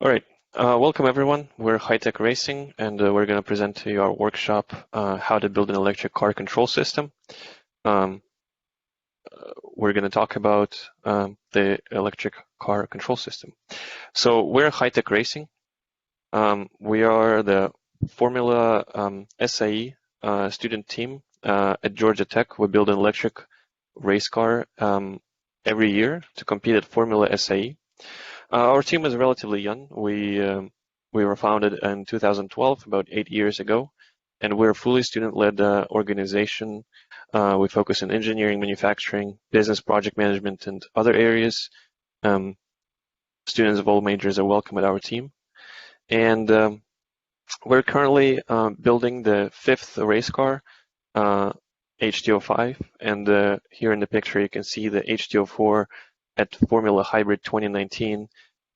All right, welcome everyone. We're HyTech Racing, and we're going to present to you our workshop, how to build an electric car control system. We're going to talk about the electric car control system. So we're HyTech Racing. We are the Formula FSAE student team at Georgia Tech. We build an electric race car every year to compete at Formula FSAE. Our team is relatively young. We were founded in 2012, about 8 years ago, and we're a fully student-led organization. We focus on engineering, manufacturing, business, project management, and other areas. Students of all majors are welcome at our team. And we're currently building the 5th race car, HTO5, and here in the picture you can see the HTO4 at Formula Hybrid 2019,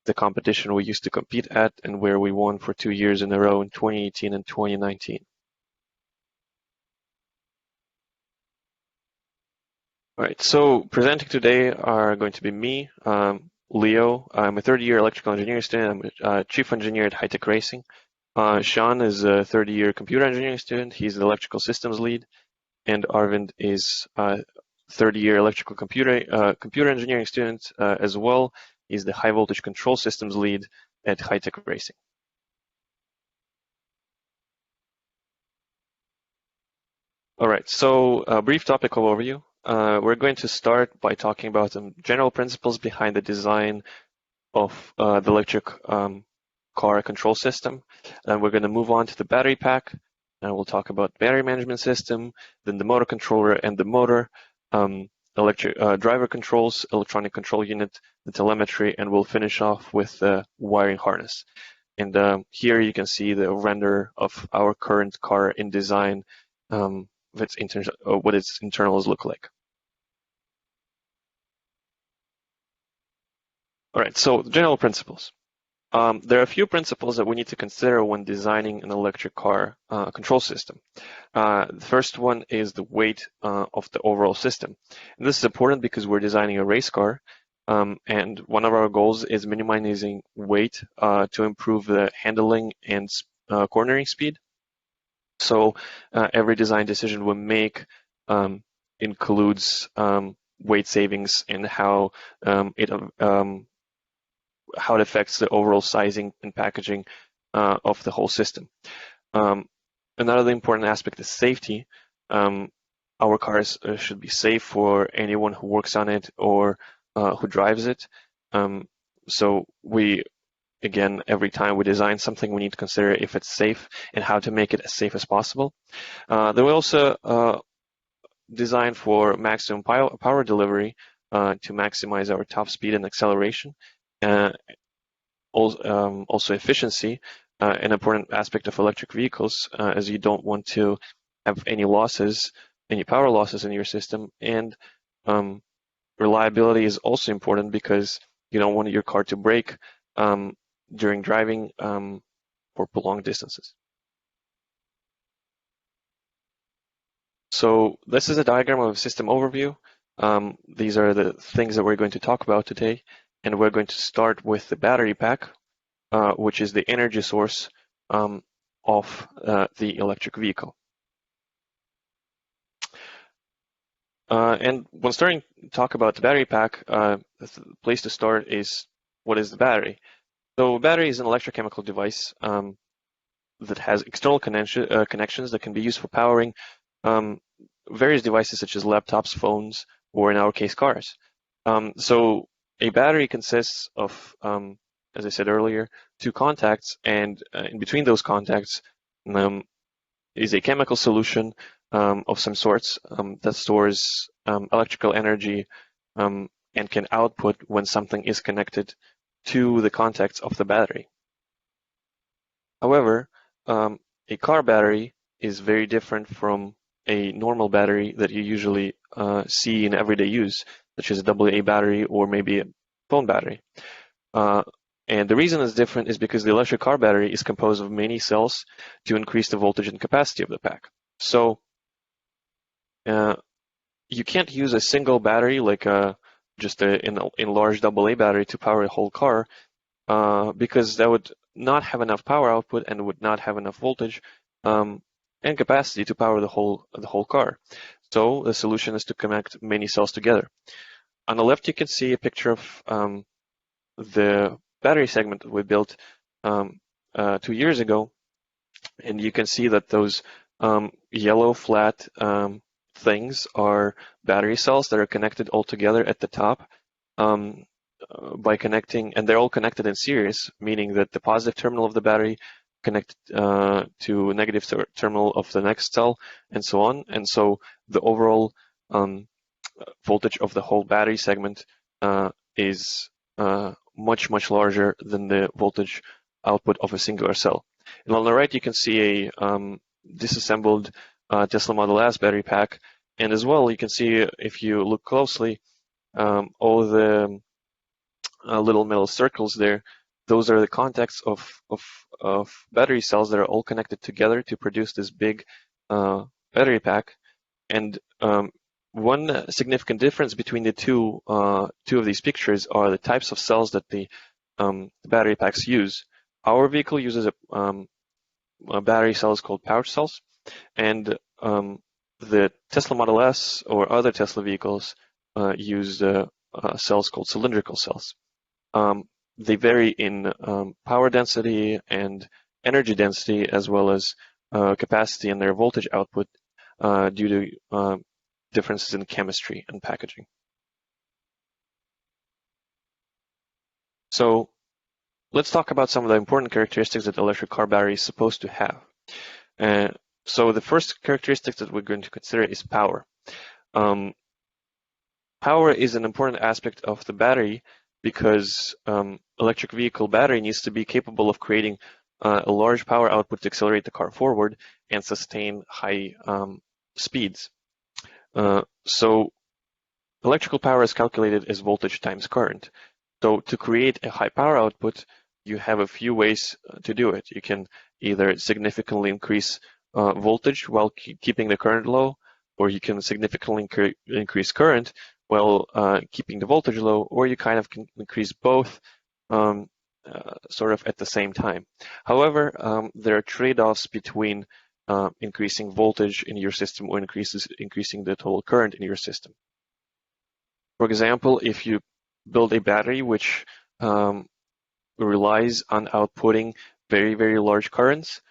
the competition we used to compete at and where we won for 2 years in a row in 2018 and 2019. All right, so presenting today are going to be me, Leo. I'm a third-year electrical engineering student. I'm a chief engineer at HyTech Racing. Sean is a third-year computer engineering student. He's the electrical systems lead. And Arvind is a third-year electrical computer engineering student as well. He's the high voltage control systems lead at HyTech Racing. All right, so a brief topical overview. We're going to start by talking about some general principles behind the design of the electric car control system. And we're going to move on to the battery pack, and we'll talk about battery management system, then the motor controller and the motor, electric driver controls, electronic control unit, the telemetry, and we'll finish off with the wiring harness. And here you can see the render of our current car in design, what its internals look like. All right, so general principles. There are a few principles that we need to consider when designing an electric car control system. The first one is the weight of the overall system. And this is important because we're designing a race car, and one of our goals is minimizing weight to improve the handling and cornering speed. So every design decision we make includes weight savings and how it affects the overall sizing and packaging of the whole system. Another important aspect is safety. Our cars should be safe for anyone who works on it or who drives it. So again, every time we design something, we need to consider if it's safe and how to make it as safe as possible. Then we also design for maximum power delivery to maximize our top speed and acceleration. Also efficiency, an important aspect of electric vehicles, as you don't want to have any power losses in your system. And reliability is also important because you don't want your car to break during driving for prolonged distances. So this is a diagram of a system overview. These are the things that we're going to talk about today. And we're going to start with the battery pack, which is the energy source of the electric vehicle. And when starting to talk about the battery pack, the place to start is, what is the battery? So a battery is an electrochemical device that has external connections that can be used for powering various devices such as laptops, phones, or in our case, cars. So a battery consists of, as I said earlier, 2 contacts, and in between those contacts is a chemical solution of some sorts that stores electrical energy and can output when something is connected to the contacts of the battery. However, a car battery is very different from a normal battery that you usually see in everyday use, such as a AA battery or maybe a phone battery. And the reason it's different is because the electric car battery is composed of many cells to increase the voltage and capacity of the pack. So you can't use a single battery like just an large AA battery to power a whole car. because that would not have enough power output and would not have enough voltage and capacity to power the whole car. So the solution is to connect many cells together. On the left, you can see a picture of the battery segment that we built 2 years ago, and you can see that those yellow flat things are battery cells that are connected all together at the top by connecting, and they're all connected in series, meaning that the positive terminal of the battery connected to negative terminal of the next cell, and so on. And so the overall voltage of the whole battery segment is much, much larger than the voltage output of a singular cell. And on the right, you can see a disassembled Tesla Model S battery pack. And as well, you can see, if you look closely, all the little metal circles there, those are the contacts of battery cells that are all connected together to produce this big battery pack. And one significant difference between the two of these pictures are the types of cells that the battery packs use. Our vehicle uses a battery cells called pouch cells, and the Tesla Model S or other Tesla vehicles use cells called cylindrical cells. They vary in power density and energy density, as well as capacity and their voltage output due to differences in chemistry and packaging. So let's talk about some of the important characteristics that the electric car battery is supposed to have. So the first characteristic that we're going to consider is power. Power is an important aspect of the battery because electric vehicle battery needs to be capable of creating a large power output to accelerate the car forward and sustain high speeds. So electrical power is calculated as voltage times current. So to create a high power output, you have a few ways to do it. You can either significantly increase voltage while keeping the current low, or you can significantly increase current while keeping the voltage low, or you kind of can increase both sort of at the same time. However, there are trade-offs between increasing voltage in your system or increasing the total current in your system. For example, if you build a battery which relies on outputting very, very large currents,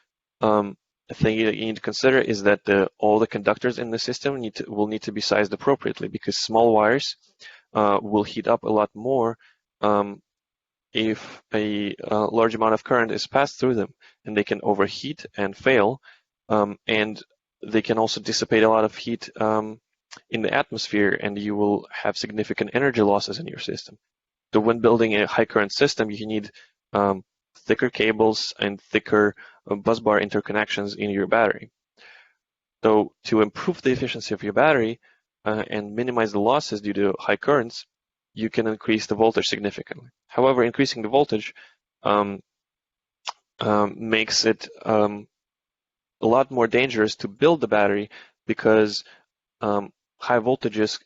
the thing that you need to consider is that all the conductors in the system will need to be sized appropriately, because small wires will heat up a lot more if a large amount of current is passed through them, and they can overheat and fail, and they can also dissipate a lot of heat in the atmosphere, and you will have significant energy losses in your system. So when building a high current system, you need thicker cables and thicker busbar interconnections in your battery. So to improve the efficiency of your battery and minimize the losses due to high currents, you can increase the voltage significantly. However, increasing the voltage makes it a lot more dangerous to build the battery, because high voltages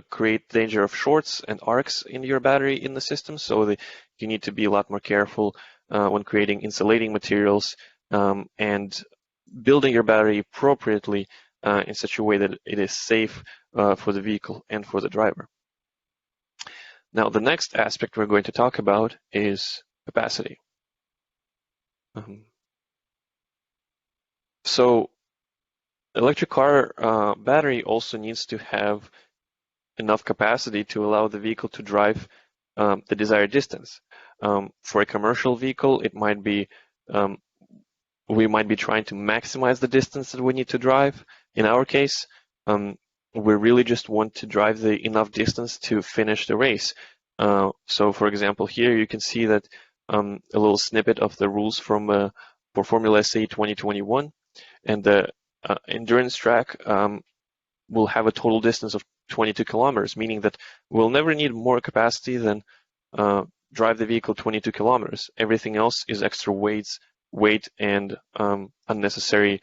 create danger of shorts and arcs in your battery in the system. So you need to be a lot more careful when creating insulating materials and building your battery appropriately in such a way that it is safe for the vehicle and for the driver. Now, the next aspect we're going to talk about is capacity. So electric car battery also needs to have enough capacity to allow the vehicle to drive the desired distance. For a commercial vehicle, it might be we might be trying to maximize the distance that we need to drive. In our case, we really just want to drive enough distance to finish the race. So, for example, here you can see that a little snippet of the rules for Formula FSAE 2021, and the endurance track will have a total distance of 22 kilometers, meaning that we'll never need more capacity than drive the vehicle 22 kilometers. Everything else is extra weight and unnecessary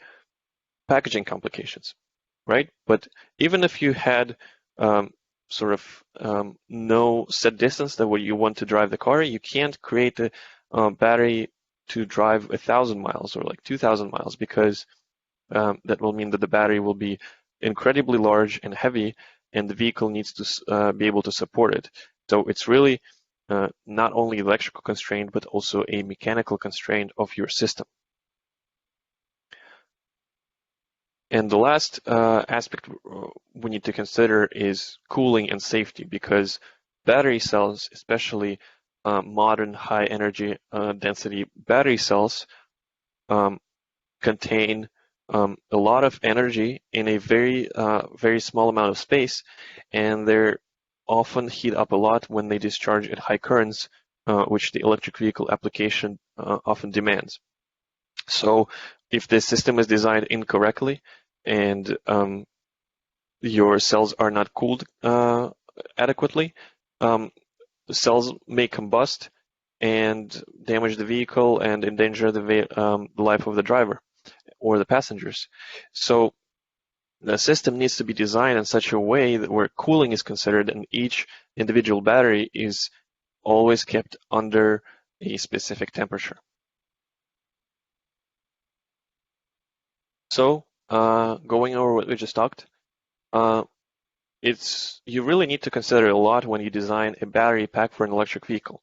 packaging complications, right? But even if you had sort of no set distance that where you want to drive the car. You can't create a battery to drive 1,000 miles or like 2,000 miles, because that will mean that the battery will be incredibly large and heavy, and the vehicle needs to be able to support it. So it's really not only electrical constraint, but also a mechanical constraint of your system. And the last aspect we need to consider is cooling and safety, because battery cells, especially modern high energy density battery cells, contain a lot of energy in a very small amount of space, and they're often heat up a lot when they discharge at high currents, which the electric vehicle application often demands. So if the system is designed incorrectly and your cells are not cooled adequately, the cells may combust and damage the vehicle and endanger the life of the driver or the passengers. So the system needs to be designed in such a way that where cooling is considered and each individual battery is always kept under a specific temperature. So going over what we just talked, you really need to consider a lot when you design a battery pack for an electric vehicle.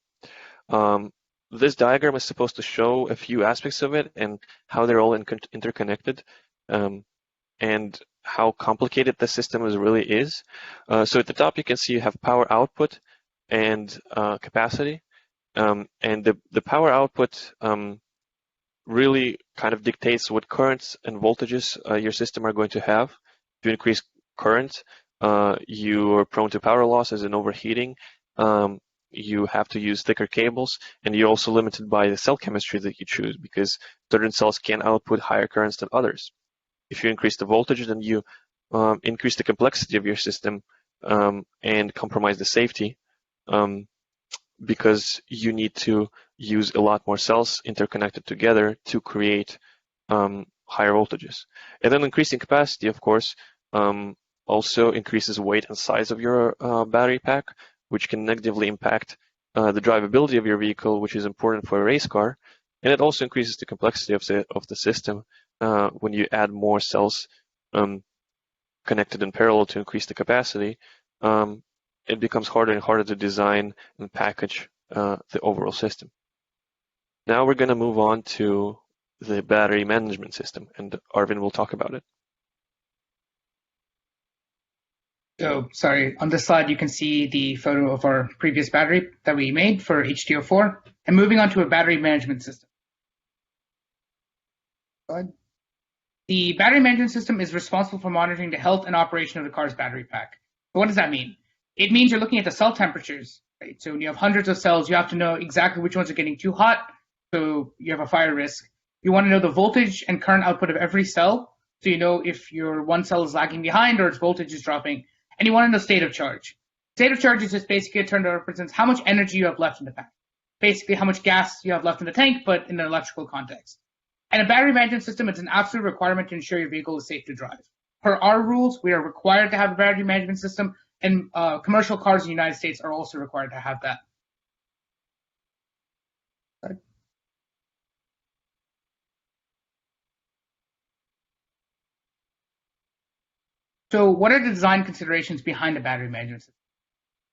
This diagram is supposed to show a few aspects of it and how they're all interconnected, and how complicated the system really is. So at the top, you can see you have power output and capacity, and the power output really kind of dictates what currents and voltages your system are going to have. To increase current, you are prone to power losses and overheating. You have to use thicker cables, and you're also limited by the cell chemistry that you choose, because certain cells can output higher currents than others. If you increase the voltage, then you increase the complexity of your system and compromise the safety, because you need to use a lot more cells interconnected together to create higher voltages. And then increasing capacity, of course, also increases weight and size of your battery pack, which can negatively impact the drivability of your vehicle, which is important for a race car. And it also increases the complexity of the system when you add more cells connected in parallel to increase the capacity. It becomes harder and harder to design and package the overall system. Now we're going to move on to the battery management system, and Arvin will talk about it. So, sorry, on this slide you can see the photo of our previous battery that we made for HTO4, and moving on to a battery management system. The battery management system is responsible for monitoring the health and operation of the car's battery pack. So what does that mean? It means you're looking at the cell temperatures, right? So when you have hundreds of cells, you have to know exactly which ones are getting too hot, so you have a fire risk. You want to know the voltage and current output of every cell, so you know if your one cell is lagging behind or its voltage is dropping. And you want to know state of charge. State of charge is just basically a term that represents how much energy you have left in the pack. Basically how much gas you have left in the tank, but in an electrical context. And a battery management system is an absolute requirement to ensure your vehicle is safe to drive. Per our rules, we are required to have a battery management system, and commercial cars in the United States are also required to have that. So what are the design considerations behind a battery management system?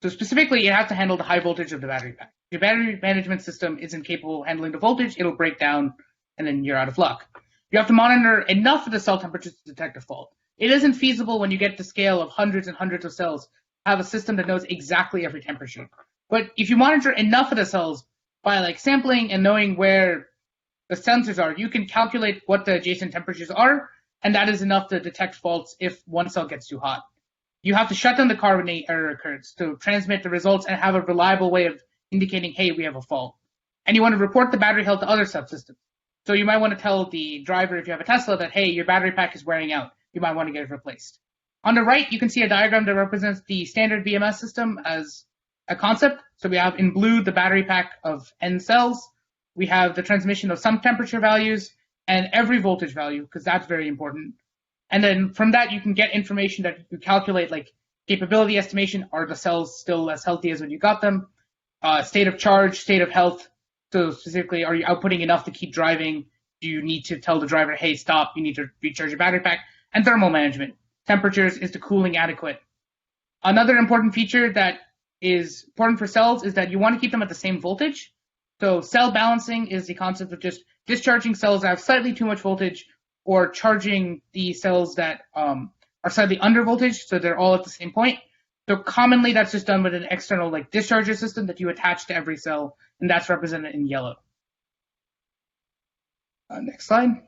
So specifically, it has to handle the high voltage of the battery pack. If your battery management system isn't capable of handling the voltage, it'll break down, and then you're out of luck. You have to monitor enough of the cell temperatures to detect a fault. It isn't feasible when you get to scale of hundreds and hundreds of cells to have a system that knows exactly every temperature. But if you monitor enough of the cells by like sampling and knowing where the sensors are, you can calculate what the adjacent temperatures are, and that is enough to detect faults if one cell gets too hot. You have to shut down the car when the error occurs to transmit the results and have a reliable way of indicating, hey, we have a fault. And you want to report the battery health to other subsystems. So you might want to tell the driver, if you have a Tesla, that, hey, your battery pack is wearing out. You might want to get it replaced. On the right, you can see a diagram that represents the standard BMS system as a concept. So we have in blue the battery pack of N cells. We have the transmission of some temperature values and every voltage value, because that's very important. And then from that, you can get information that you calculate, like Capability estimation, are the cells still as healthy as when you got them? State of charge, state of health. So specifically, are you outputting enough to keep driving? Do you need to tell the driver, hey, stop, you need to recharge your battery pack? And thermal management. Temperatures, is the cooling adequate? Another important feature that is important for cells is that you want to keep them at the same voltage. So cell balancing is the concept of just discharging cells that have slightly too much voltage or charging the cells that are slightly under voltage, so they're all at the same point. So commonly that's just done with an external like discharger system that you attach to every cell, and that's represented in yellow. Next slide.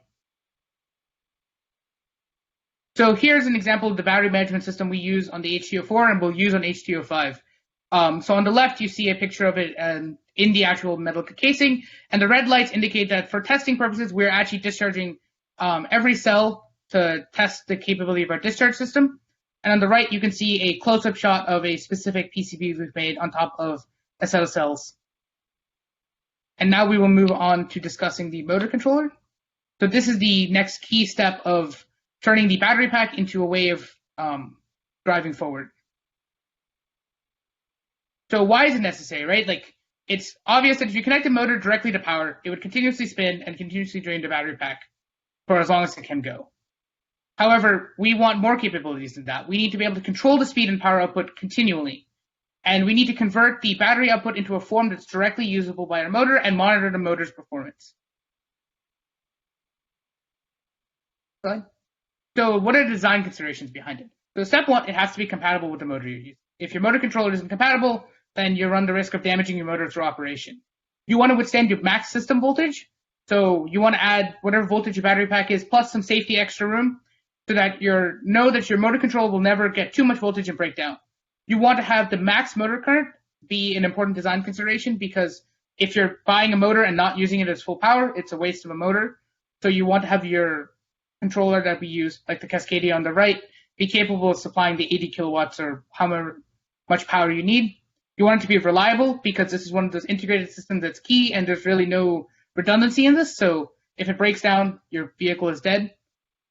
So here's an example of the battery management system we use on the H2O4 and we'll use on H2O5. So on the left, you see a picture of it in the actual metal casing, and the red lights indicate that for testing purposes, we're actually discharging every cell to test the capability of our discharge system. And on the right, you can see a close-up shot of a specific PCB we've made on top of a set of cells. And now we will move on to discussing the motor controller. So this is the next key step of turning the battery pack into a way of driving forward. So why is it necessary, right? Like, it's obvious that if you connect a motor directly to power, it would continuously spin and continuously drain the battery pack for as long as it can go. However, we want more capabilities than that. We need to be able to control the speed and power output continually. And we need to convert the battery output into a form that's directly usable by our motor and monitor the motor's performance. So what are the design considerations behind it? So step one, it has to be compatible with the motor you're using. If your motor controller isn't compatible, then you run the risk of damaging your motor through operation. You want to withstand your max system voltage. So you want to add whatever voltage your battery pack is, plus some safety extra room, so that you know that your motor controller will never get too much voltage and break down. You want to have the max motor current be an important design consideration, because if you're buying a motor and not using it as full power, it's a waste of a motor. So you want to have your controller that we use, like the Cascadia on the right, be capable of supplying the 80 kilowatts or however much power you need. You want it to be reliable, because this is one of those integrated systems that's key, and there's really no redundancy in this. So if it breaks down, your vehicle is dead.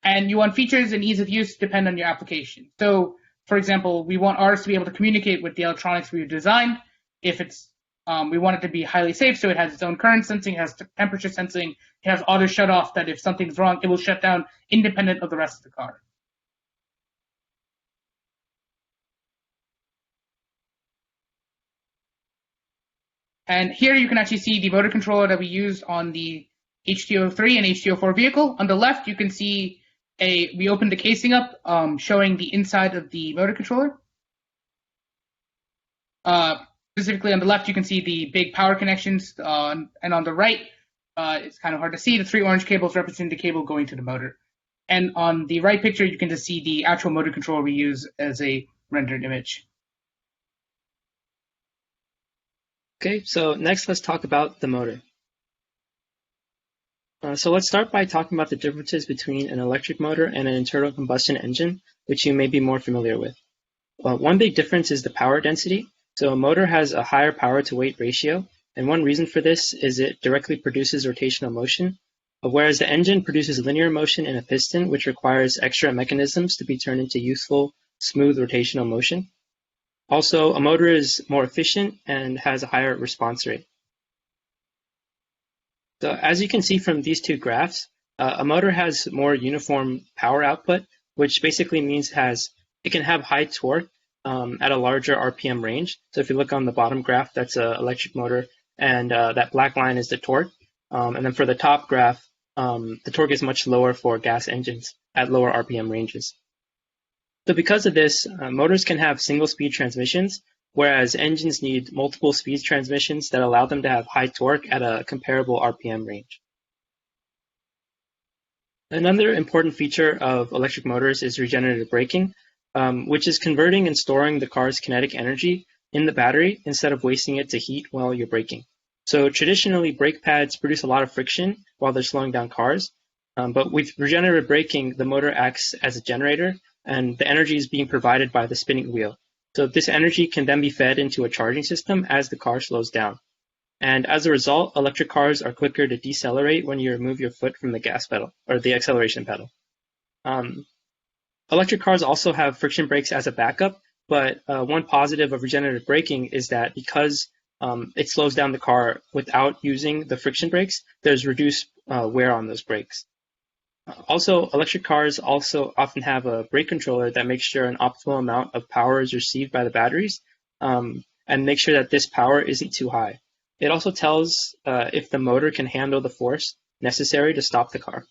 And you want features and ease of use depend on your application. So, for example, we want ours to be able to communicate with the electronics we've designed. If it's, we want it to be highly safe, so it has its own current sensing, it has temperature sensing, it has auto shut off, that if something's wrong, it will shut down independent of the rest of the car. And here you can actually see the motor controller that we used on the H2O3 and H2O4 vehicle. On the left, you can see we opened the casing up, showing the inside of the motor controller. Specifically on the left, you can see the big power connections, and on the right, it's kind of hard to see. The 3 orange cables represent the cable going to the motor. And on the right picture, you can just see the actual motor controller we use as a rendered image. Okay, so next let's talk about the motor. So let's start by talking about the differences between an electric motor and an internal combustion engine, which you may be more familiar with. One big difference is the power density. So a motor has a higher power to weight ratio, and one reason for this is it directly produces rotational motion, whereas the engine produces linear motion in a piston, which requires extra mechanisms to be turned into useful, smooth rotational motion. Also, a motor is more efficient and has a higher response rate. So as you can see from these two graphs, a motor has more uniform power output, which basically means it can have high torque at a larger RPM range. So if you look on the bottom graph, that's an electric motor, and that black line is the torque. And then for the top graph, the torque is much lower for gas engines at lower RPM ranges. So because of this, motors can have single-speed transmissions, whereas engines need multiple speed transmissions that allow them to have high torque at a comparable RPM range. Another important feature of electric motors is regenerative braking, which is converting and storing the car's kinetic energy in the battery instead of wasting it to heat while you're braking. So traditionally, brake pads produce a lot of friction while they're slowing down cars, but with regenerative braking, the motor acts as a generator, and the energy is being provided by the spinning wheel. So this energy can then be fed into a charging system as the car slows down. And as a result, electric cars are quicker to decelerate when you remove your foot from the gas pedal or the acceleration pedal. Electric cars also have friction brakes as a backup, but one positive of regenerative braking is that because it slows down the car without using the friction brakes, there's reduced wear on those brakes. Also, electric cars also often have a brake controller that makes sure an optimal amount of power is received by the batteries and make sure that this power isn't too high. It also tells if the motor can handle the force necessary to stop the car.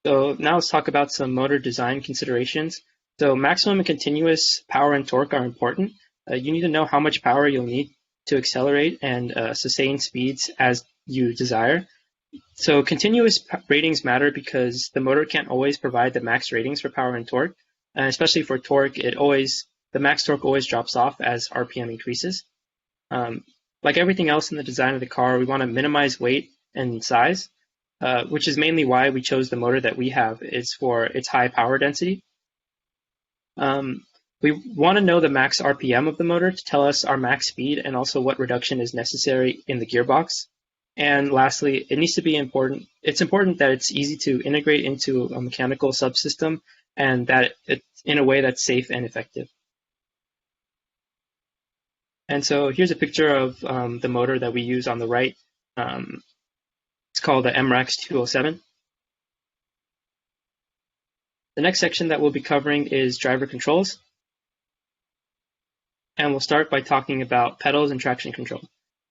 So now let's talk about some motor design considerations. So maximum and continuous power and torque are important. You need to know how much power you'll need to accelerate and sustain speeds as you desire. So continuous ratings matter because the motor can't always provide the max ratings for power and torque, and especially for torque, the max torque always drops off as RPM increases. Like everything else in the design of the car, we want to minimize weight and size, which is mainly why we chose the motor that we have. It's for its high power density. We want to know the max RPM of the motor to tell us our max speed and also what reduction is necessary in the gearbox. And lastly, it's important that it's easy to integrate into a mechanical subsystem and that it's in a way that's safe and effective. And so here's a picture of the motor that we use on the right. It's called the MRAX 207. The next section that we'll be covering is driver controls. And we'll start by talking about pedals and traction control.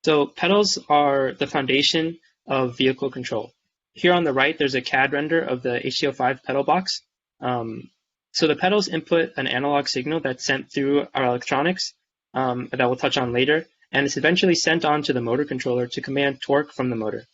So pedals are the foundation of vehicle control. Here on the right, there's a CAD render of the HTO5 pedal box. So the pedals input an analog signal that's sent through our electronics that we'll touch on later, and it's eventually sent on to the motor controller to command torque from the motor.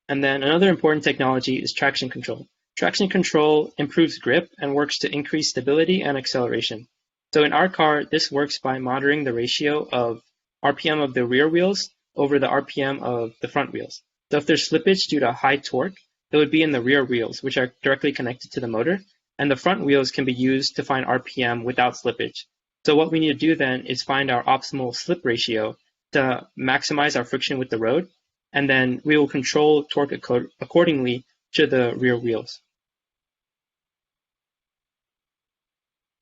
And then another important technology is traction control. Traction control improves grip and works to increase stability and acceleration. So in our car, this works by monitoring the ratio of RPM of the rear wheels over the RPM of the front wheels. So if there's slippage due to high torque, it would be in the rear wheels, which are directly connected to the motor, and the front wheels can be used to find RPM without slippage. So what we need to do then is find our optimal slip ratio to maximize our friction with the road, and then we will control torque accordingly to the rear wheels.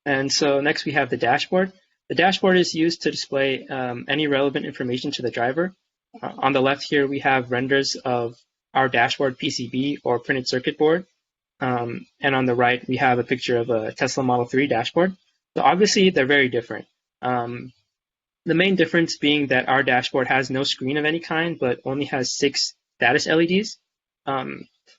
And so next we have the dashboard. The dashboard is used to display any relevant information to the driver. On the left here, we have renders of our dashboard PCB or printed circuit board. And on the right, we have a picture of a Tesla Model 3 dashboard. So obviously, they're very different. The main difference being that our dashboard has no screen of any kind, but only has 6 status LEDs.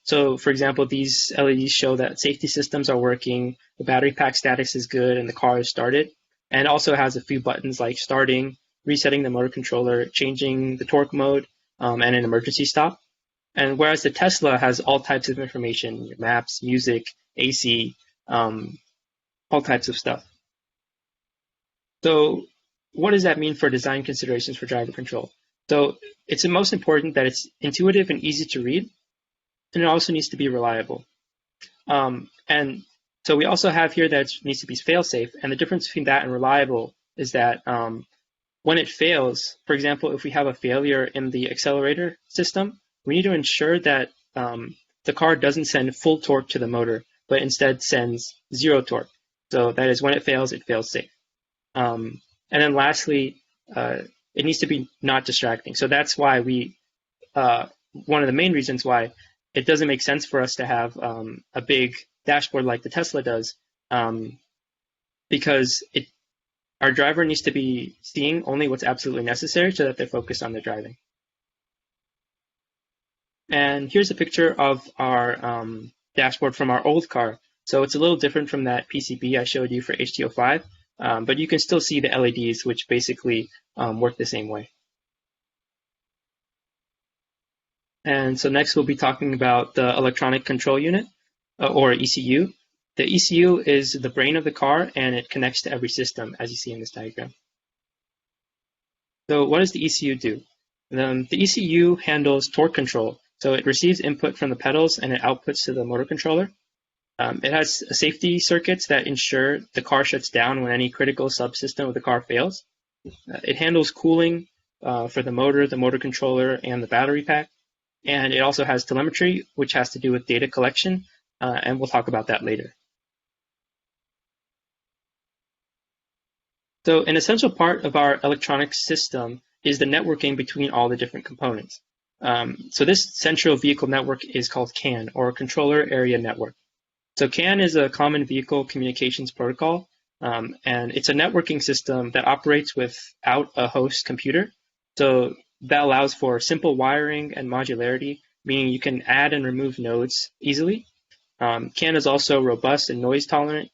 So for example, these LEDs show that safety systems are working, the battery pack status is good, and the car is started. And it also has a few buttons like starting, resetting the motor controller, changing the torque mode, and an emergency stop. And whereas the Tesla has all types of information, maps, music, AC, all types of stuff. So what does that mean for design considerations for driver control? So it's the most important that it's intuitive and easy to read, and it also needs to be reliable. And so we also have here that it needs to be fail-safe, and the difference between that and reliable is that when it fails, for example, if we have a failure in the accelerator system, we need to ensure that the car doesn't send full torque to the motor, but instead sends 0 torque. So that is, when it fails safe. And then lastly, it needs to be not distracting. So that's why one of the main reasons why it doesn't make sense for us to have a big dashboard like the Tesla does, because our driver needs to be seeing only what's absolutely necessary so that they're focused on their driving. And here's a picture of our dashboard from our old car. So it's a little different from that PCB I showed you for HTO5, but you can still see the LEDs, which basically work the same way. And so next we'll be talking about the electronic control unit, or ECU. The ECU is the brain of the car, and it connects to every system, as you see in this diagram. So what does the ECU do? The ECU handles torque control. So it receives input from the pedals, and it outputs to the motor controller. It has safety circuits that ensure the car shuts down when any critical subsystem of the car fails. It handles cooling for the motor controller, and the battery pack. And it also has telemetry, which has to do with data collection, and we'll talk about that later. So an essential part of our electronic system is the networking between all the different components. So this central vehicle network is called CAN, or Controller Area Network. So CAN is a common vehicle communications protocol, and it's a networking system that operates without a host computer. So that allows for simple wiring and modularity, meaning you can add and remove nodes easily. CAN is also robust and noise tolerant.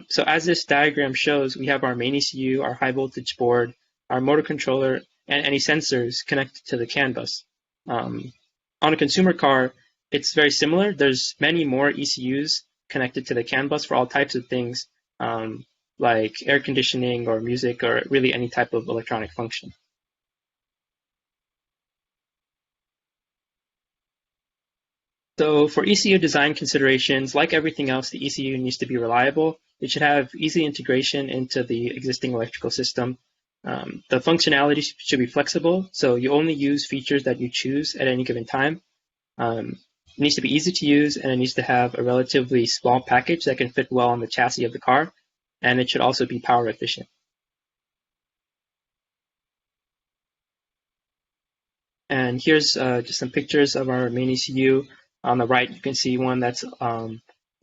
So as this diagram shows, we have our main ECU, our high voltage board, our motor controller, and any sensors connected to the CAN bus. On a consumer car, it's very similar. There's many more ECUs connected to the CAN bus for all types of things, like air conditioning or music or really any type of electronic function. So for ECU design considerations, like everything else, the ECU needs to be reliable. It should have easy integration into the existing electrical system. The functionality should be flexible, so you only use features that you choose at any given time. It needs to be easy to use, and it needs to have a relatively small package that can fit well on the chassis of the car, and it should also be power efficient. And here's just some pictures of our main ECU. On the right, you can see one that's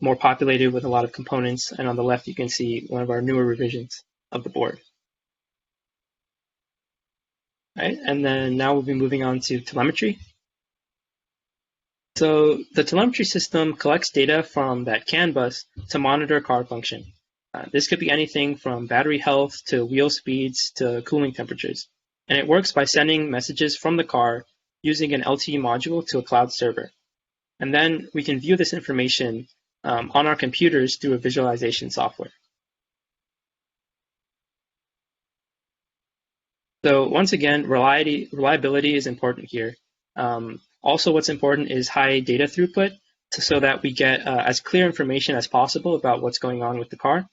more populated with a lot of components, and on the left, you can see one of our newer revisions of the board. Right, and then now we'll be moving on to telemetry. So the telemetry system collects data from that CAN bus to monitor car function. This could be anything from battery health to wheel speeds to cooling temperatures. And it works by sending messages from the car using an LTE module to a cloud server. And then we can view this information on our computers through a visualization software. So once again, reliability is important here. Also, what's important is high data throughput so that we get as clear information as possible about what's going on with the car.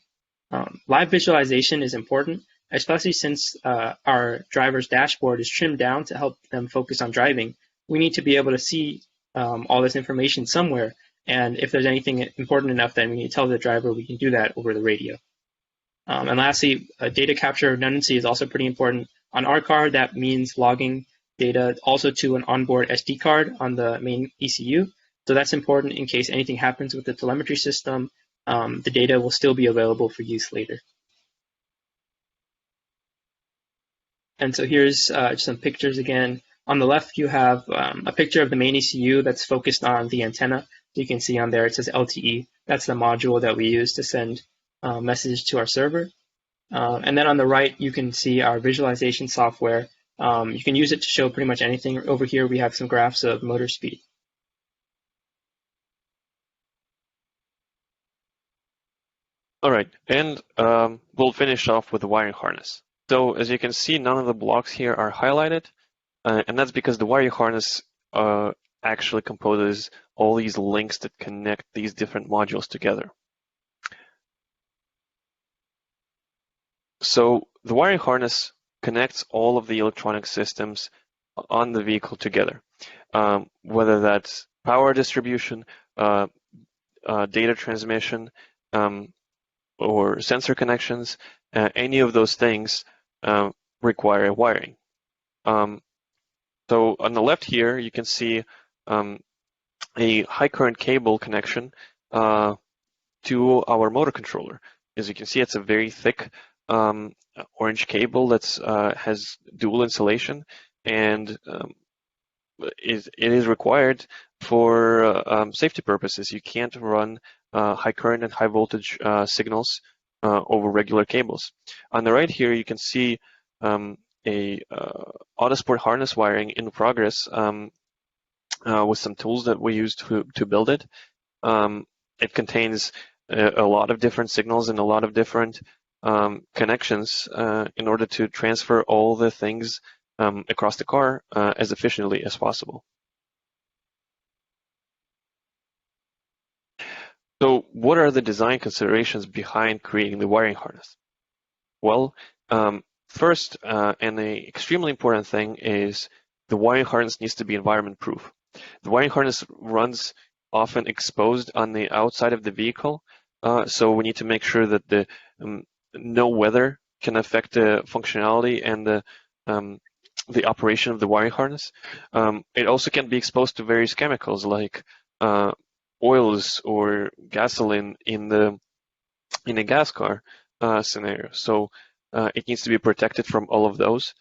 Live visualization is important, especially since our driver's dashboard is trimmed down to help them focus on driving. We need to be able to see all this information somewhere, and if there's anything important enough, then we need to tell the driver we can do that over the radio. And lastly, data capture redundancy is also pretty important. On our car, that means logging data also to an onboard SD card on the main ECU. So that's important in case anything happens with the telemetry system. The data will still be available for use later. And so here's just some pictures again. On the left, you have a picture of the main ECU that's focused on the antenna. You can see on there it says LTE. That's the module that we use to send messages to our server. And then on the right, you can see our visualization software. You can use it to show pretty much anything. Over here, we have some graphs of motor speed. All right, and we'll finish off with the wiring harness. So as you can see, none of the blocks here are highlighted, and that's because the wiring harness actually composes all these links that connect these different modules together. So the wiring harness connects all of the electronic systems on the vehicle together, whether that's power distribution, data transmission, or sensor connections. Any of those things require wiring. So on the left here, you can see a high current cable connection to our motor controller. As you can see, it's a very thick orange cable that has dual insulation, and it is required for safety purposes. You can't run high current and high voltage signals over regular cables. On the right here, you can see a Autosport harness wiring in progress with some tools that we used to build it. It contains a lot of different signals and a lot of different connections in order to transfer all the things across the car as efficiently as possible. So what are the design considerations behind creating the wiring harness? Well, first, and the extremely important thing is the wiring harness needs to be environment proof. The wiring harness runs often exposed on the outside of the vehicle, so we need to make sure that the no weather can affect the functionality and the operation of the wiring harness. It also can be exposed to various chemicals like oils or gasoline in a gas car scenario. So it needs to be protected from all of those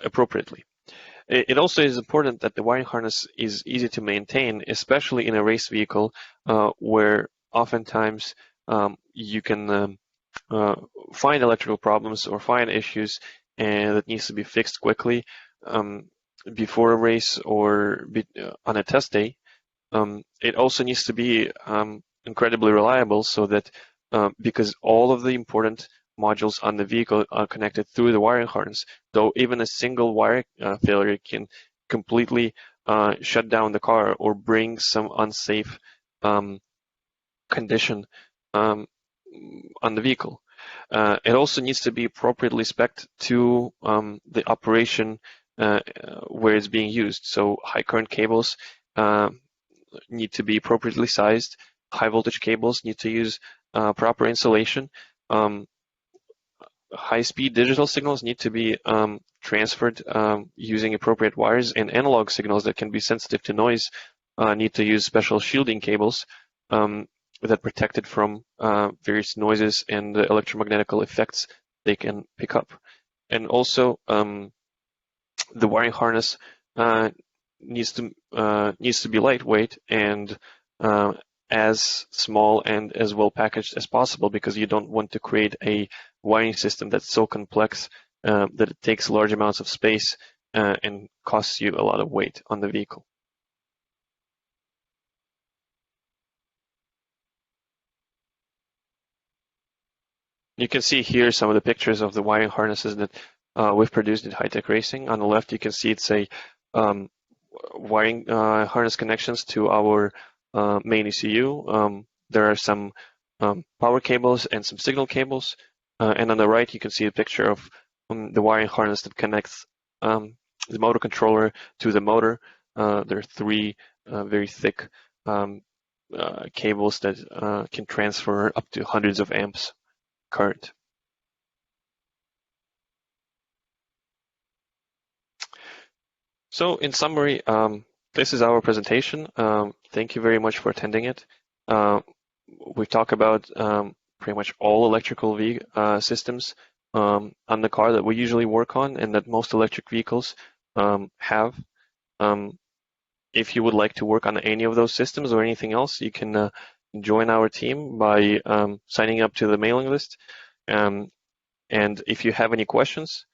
appropriately. It also is important that the wiring harness is easy to maintain, especially in a race vehicle where oftentimes you can find electrical problems or find issues and that needs to be fixed quickly before a race or on a test day. It also needs to be incredibly reliable so that because all of the important modules on the vehicle are connected through the wiring harness, though even a single wire failure can completely shut down the car or bring some unsafe condition on the vehicle. It also needs to be appropriately spec'd to the operation where it's being used. So high current cables need to be appropriately sized. High voltage cables need to use proper insulation. High-speed digital signals need to be transferred using appropriate wires, and analog signals that can be sensitive to noise need to use special shielding cables that protect it from various noises and the electromagnetic effects they can pick up. And also, the wiring harness needs to be lightweight and as small and as well packaged as possible, because you don't want to create a wiring system that's so complex that it takes large amounts of space and costs you a lot of weight on the vehicle. You can see here some of the pictures of the wiring harnesses that we've produced at HyTech Racing. On the left, you can see it's a wiring harness connections to our main ECU. There are some power cables and some signal cables. And on the right, you can see a picture of the wiring harness that connects the motor controller to the motor. There are three very thick cables that can transfer up to hundreds of amps current. So in summary, this is our presentation. Thank you very much for attending it. We talk about pretty much all electrical systems on the car that we usually work on and that most electric vehicles have. If you would like to work on any of those systems or anything else, you can join our team by signing up to the mailing list. And if you have any questions,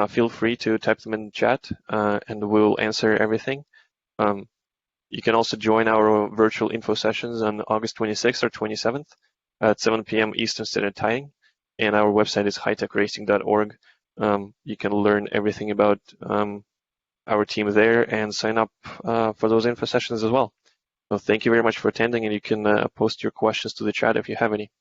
feel free to type them in the chat and we'll answer everything. You can also join our virtual info sessions on August 26th or 27th at 7 p.m. Eastern Standard Time. And our website is hytechracing.org. You can learn everything about our team there and sign up for those info sessions as well. So thank you very much for attending, and you can post your questions to the chat if you have any.